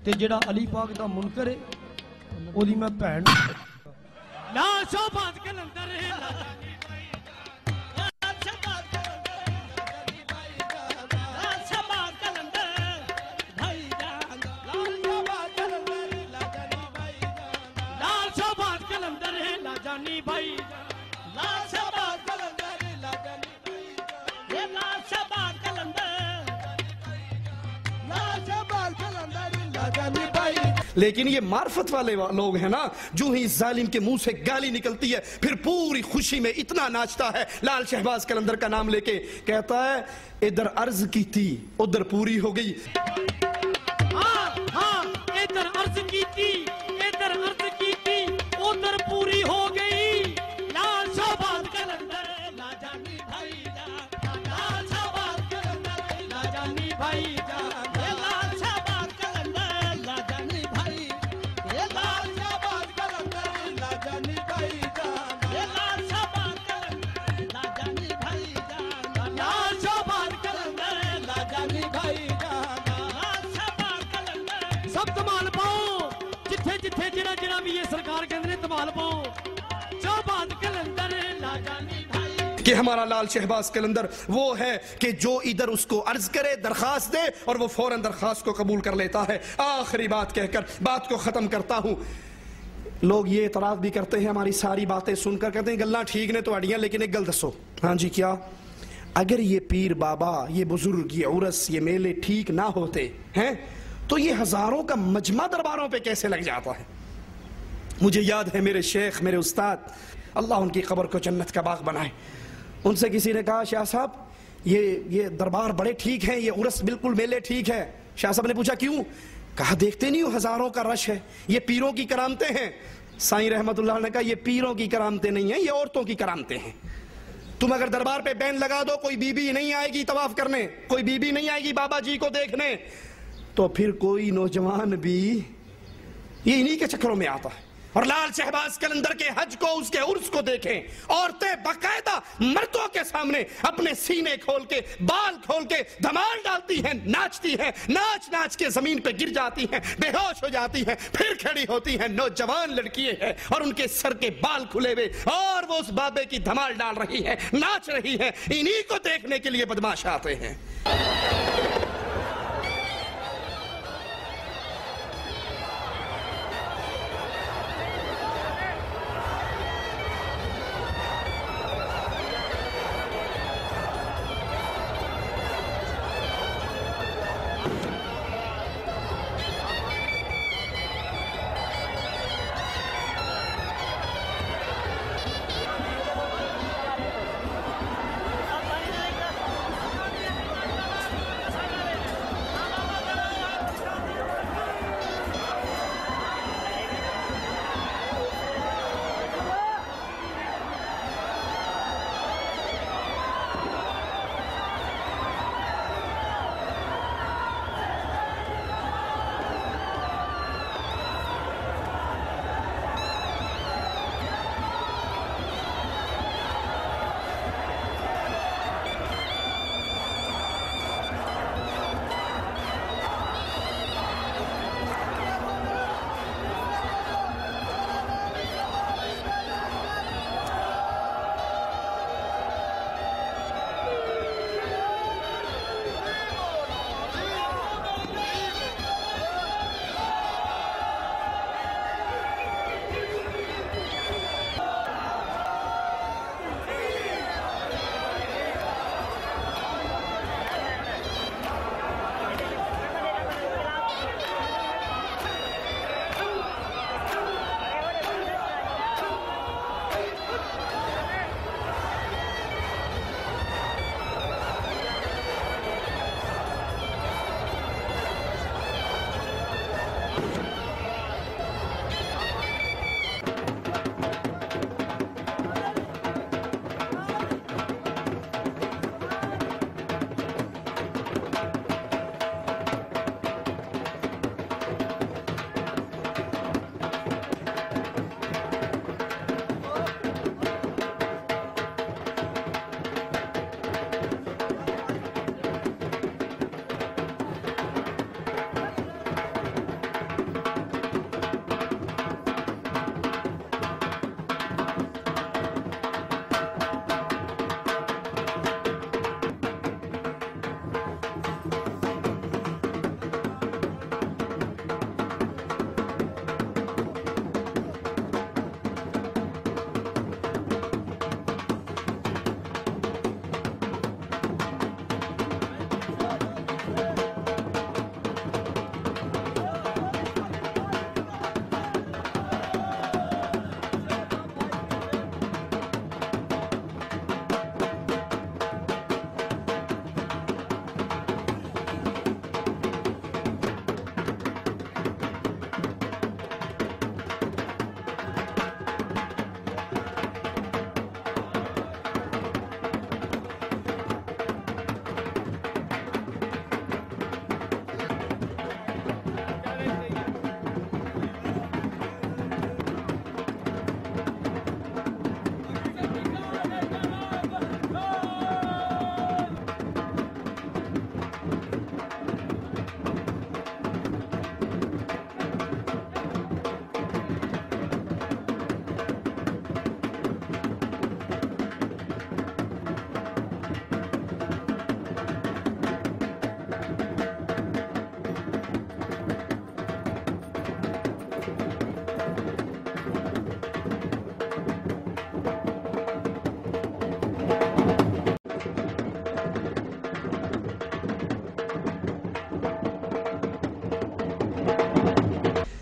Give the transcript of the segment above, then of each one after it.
تے جڑا علی پاک دا منکر ہے او دی میں بھین لا شہباز کلندر لیکن یہ معرفت والے لوگ ہیں نا، جو ہی ظالم کے منہ سے گالی نکلتی ہے پھر پوری خوشی میں اتنا ناچتا ہے. لال شہباز قلندر کا نام لے کے کہتا ہے ادھر عرض کی تھی ادھر پوری ہو گئی. ہاں ادھر عرض کی تھی ادھر عرض کی تھی ادھر پوری ہو گئی. لال شہباز قلندر لاجانی بھائی جان، لال شہباز قلندر لاجانی بھائی جان، کہ ہمارا لال شہباز قلندر وہ ہے کہ جو ادھر اس کو عرض کرے درخواست دے اور وہ فوراً درخواست کو قبول کر لیتا ہے. آخری بات کہہ کر بات کو ختم کرتا ہوں. لوگ یہ اعتراض بھی کرتے ہیں ہماری ساری باتیں سن کر کہتے ہیں گلاں ٹھیک نے تو اڑیاں، لیکن ایک گل دسو. ہاں جی کیا؟ اگر یہ پیر بابا یہ بزرگ یہ عرس یہ میلے ٹھیک نہ ہوتے ہیں تو یہ ہزاروں کا مجمع درباروں پہ کیسے لگ جاتا ہے؟ مجھے یاد ہے میرے شیخ میرے استاد اللہ ان کی قبر کو جنت کا باغ بنائے، ان سے کسی نے کہا شاہ صاحب یہ دربار بڑے ٹھیک ہیں، یہ عرس بالکل میلے ٹھیک ہے. شاہ صاحب نے پوچھا کیوں؟ کہا دیکھتے نہیں ہو ہزاروں کا رش ہے، یہ پیروں کی کرامتیں ہیں. سائیں رحمت اللہ نے کہا یہ پیروں کی کرامتیں نہیں ہیں، یہ عورتوں کی کرامتیں ہیں. تم اگر دربار پہ بین لگا دو کوئی بی بی نہیں آئے گی طواف کرنے، کوئی بی بی نہیں آئے گی بابا جی کو دیکھنے، تو پھر کوئی نوجوان بھی یہ انہی کے چکروں میں آتا ہے. اور لال شہباز قلندر کے حج کو اس کے عرس کو دیکھیں، عورتیں باقاعدہ مردوں کے سامنے اپنے سینے کھول کے بال کھول کے دھمال ڈالتی ہیں، ناچتی ہیں، ناچ ناچ کے زمین پہ گر جاتی ہیں، بے ہوش ہو جاتی ہیں، پھر کھڑی ہوتی ہیں. نوجوان لڑکیاں ہیں اور ان کے سر کے بال کھلے ہوئے اور وہ اس بابے کی دھمال ڈال رہی ہیں، ناچ رہی ہیں. انہی کو دیکھنے کے لیے بدماش آتے ہیں.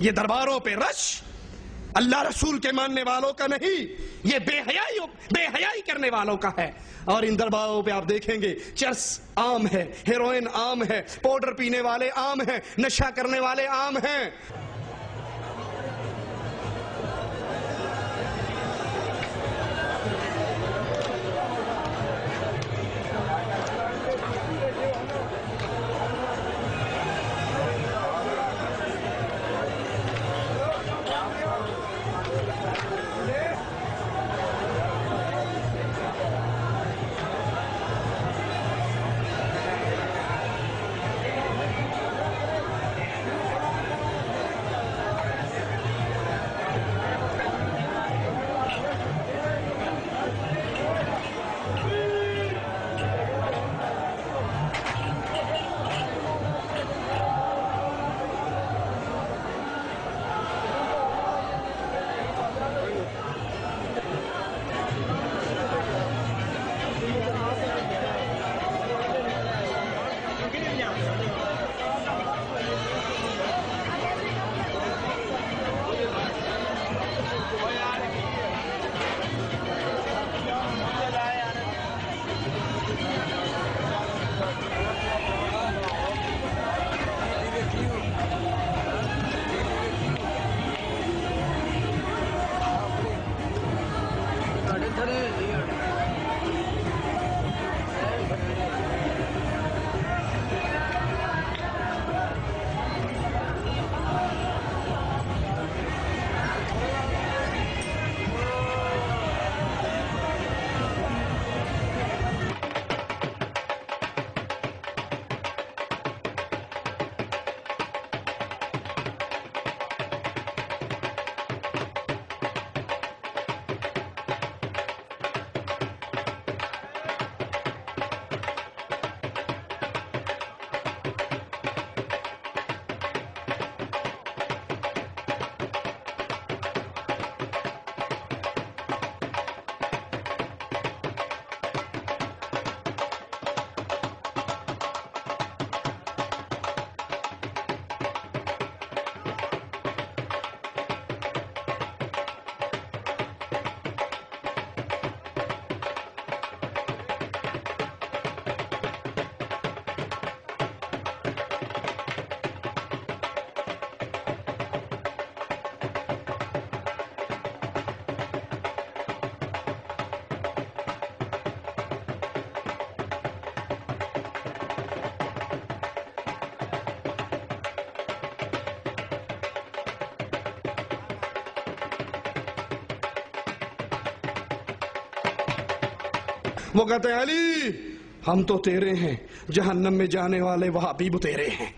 یہ درباروں پہ رش اللہ رسول کے ماننے والوں کا نہیں، یہ بے حیائی کرنے والوں کا ہے۔ اور ان درباروں پہ آپ دیکھیں گے چرس عام ہے، ہیروئن عام ہے، پاؤڈر پینے والے عام ہیں، نشہ کرنے والے عام ہیں۔ وہ کہتے ہیں علی ہم تو تیرے ہیں، جہنم میں جانے والے وہابی تیرے ہیں،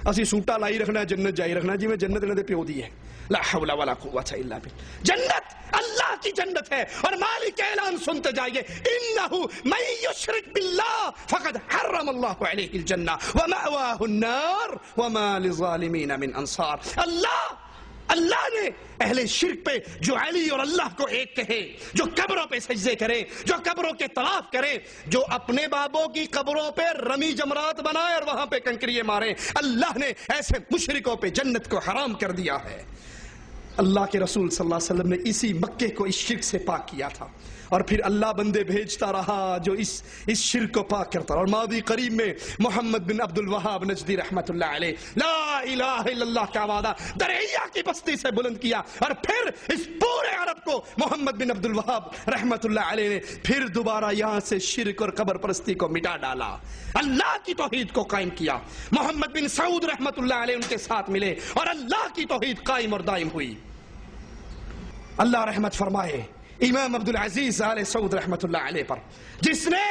اسی سوٹا لائی رکھنا جنت جائی رکھنا، جی میں جنت انہیں دے پیو دی ہے۔ لا حول ولا قوت الا باللہ۔ جنت اللہ کی جنت ہے، اور مالک اعلان سنتے جائیے، انہو من یشرک باللہ فقد حرم اللہ علیہ الجنہ ومأواہ النار وما للظالمین من انصار۔ اللہ نے اہل شرک پہ جو علی اور اللہ کو ایک کہے، جو قبروں پہ سجدے کرے، جو قبروں کے طواف کرے، جو اپنے بابوں کی قبروں پہ رمی جمرات بنائے اور وہاں پہ کنکریے مارے، اللہ نے ایسے مشرکوں پہ جنت کو حرام کر دیا ہے۔ اللہ کے رسول صلی اللہ علیہ وسلم نے اسی مکے کو اس شرک سے پاک کیا تھا، اور پھر اللہ بندے بھیجتا رہا جو اس شرک کو پاک کرتا رہا۔ اور ماضی قریب میں محمد بن عبد الوہاب نجدی رحمت اللہ علیہ لا الہ الا اللہ کا وعدہ درعیہ کی بستی سے بلند کیا، اور پھر اس پورے عرب کو محمد بن عبد الوہاب رحمت اللہ علیہ نے پھر دوبارہ یہاں سے شرک اور قبر پرستی کو مٹا ڈالا، اللہ کی توحید کو قائم کیا۔ محمد بن سعود رحمت اللہ علیہ ان کے ساتھ ملے اور اللہ کی توحید قائم اور دائم ہوئی۔ اللہ رحمت فرمائے امام عبدالعزیز آل سعود رحمت اللہ علیہ پر، جس نے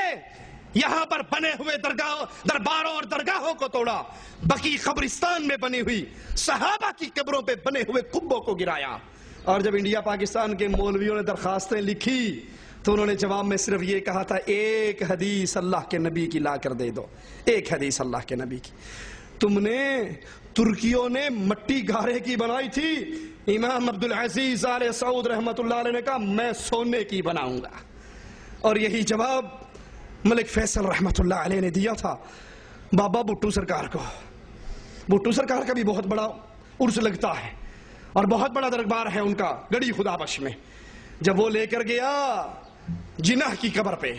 یہاں پر بنے ہوئے درباروں اور درگاہوں کو توڑا، بقی قبرستان میں بنی ہوئی صحابہ کی قبروں پہ بنے ہوئے قبوں کو گرایا۔ اور جب انڈیا پاکستان کے مولویوں نے درخواستیں لکھی تو انہوں نے جواب میں صرف یہ کہا تھا ایک حدیث اللہ کے نبی کی لا کر دے دو، ایک حدیث اللہ کے نبی کی۔ تم نے ترکیوں نے مٹی گارے کی بنائی تھی، امام عبدالعزیز آل سعود رحمت اللہ علیہ نے کہا میں سونے کی بناؤں گا۔ اور یہی جواب ملک فیصل رحمت اللہ علیہ نے دیا تھا بابا بھٹو سرکار کو۔ بھٹو سرکار کا بھی بہت بڑا عرس لگتا ہے، اور بہت بڑا دربار ہے ان کا گڑی خدا بخش میں. جب وہ لے کر گیا جناح کی قبر پہ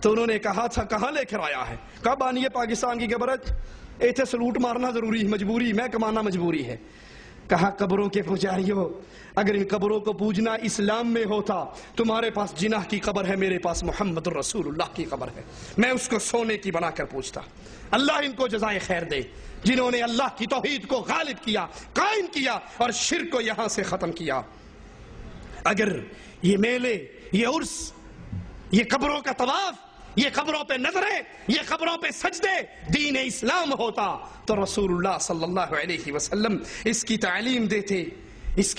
تو انہوں نے کہا تھا کہاں لے کر آیا ہے؟ کہا بانی پاکستان کی قبر ایتھے سلوٹ مارنا ضروری مجبوری میں کمانا مجبوری ہے. کہا قبروں کے پجاریوں اگر ان قبروں کو پوجنا اسلام میں ہوتا، تمہارے پاس جناح کی قبر ہے، میرے پاس محمد رسول اللہ کی قبر ہے، میں اس کو سونے کی بنا کر پوجتا. اللہ ان کو جزائے خیر دے جنہوں نے اللہ کی توحید کو غالب کیا، قائم کیا اور شرک کو یہاں سے ختم کیا. اگر یہ میلے، یہ عرس، یہ قبروں کا طواف، یہ قبروں پہ نظریں، یہ قبروں پہ سجدے دین اسلام ہوتا تو رسول اللہ صلی اللہ علیہ وسلم اس کی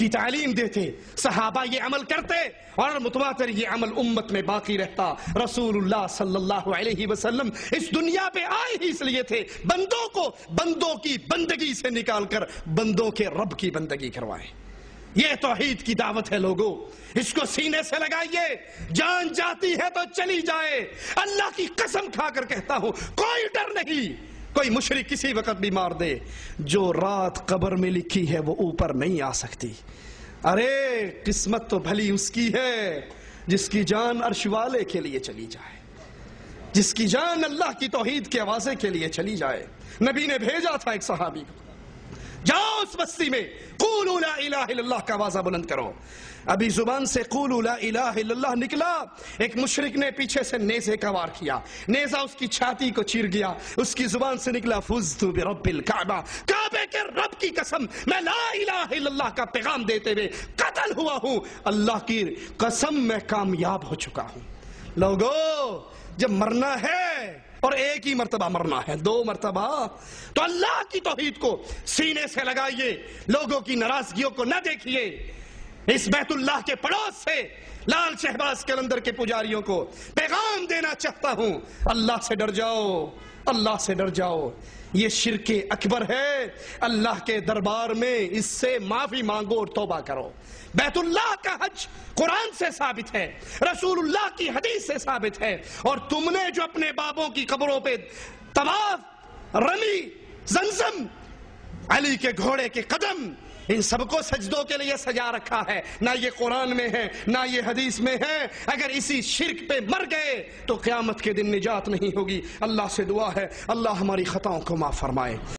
تعلیم دیتے، صحابہ یہ عمل کرتے اور متواتر یہ عمل امت میں باقی رہتا. رسول اللہ صلی اللہ علیہ وسلم اس دنیا پہ آئے ہی اس لیے تھے بندوں کو بندوں کی بندگی سے نکال کر بندوں کے رب کی بندگی کروائیں. یہ توحید کی دعوت ہے لوگوں، اس کو سینے سے لگائیے. جان جاتی ہے تو چلی جائے. اللہ کی قسم کھا کر کہتا ہوں کوئی ڈر نہیں. کوئی مشرک کسی وقت بھی مار دے، جو رات قبر میں لکھی ہے وہ اوپر نہیں آ سکتی. ارے قسمت تو بھلی اس کی ہے جس کی جان عرش والے کے لیے چلی جائے، جس کی جان اللہ کی توحید کے آوازے کے لیے چلی جائے. نبی نے بھیجا تھا ایک صحابی کو، جاؤ اس بستی میں قولوا لا الہ الا اللہ کا آوازہ بلند کرو. ابھی زبان سے قولوا لا الہ الا اللہ نکلا، ایک مشرک نے پیچھے سے نیزے کا وار کیا، نیزہ اس کی چھاتی کو چیر گیا. اس کی زبان سے نکلا فزت برب الکعبہ، کعبے کے رب کی قسم میں لا الہ الا اللہ کا پیغام دیتے ہوئے قتل ہوا ہوں. اللہ کی قسم میں کامیاب ہو چکا ہوں. لوگوں جب مرنا ہے اور ایک ہی مرتبہ مرنا ہے، 2 مرتبہ، تو اللہ کی توحید کو سینے سے لگائیے. لوگوں کی ناراضگیوں کو نہ دیکھیے. اس بیت اللہ کے پڑوس سے لال شہباز قلندر کے پجاریوں کو پیغام دینا چاہتا ہوں، اللہ سے ڈر جاؤ، اللہ سے ڈر جاؤ. یہ شرک اکبر ہے. اللہ کے دربار میں اس سے معافی مانگو اور توبہ کرو. بیت اللہ کا حج قرآن سے ثابت ہے، رسول اللہ کی حدیث سے ثابت ہے. اور تم نے جو اپنے بابوں کی قبروں پہ طواف، رمی، زمزم، علی کے گھوڑے کے قدم، ان سب کو سجدوں کے لیے سجا رکھا ہے، نہ یہ قرآن میں ہے نہ یہ حدیث میں ہے. اگر اسی شرک پہ مر گئے تو قیامت کے دن نجات نہیں ہوگی. اللہ سے دعا ہے اللہ ہماری خطاؤں کو معاف فرمائے.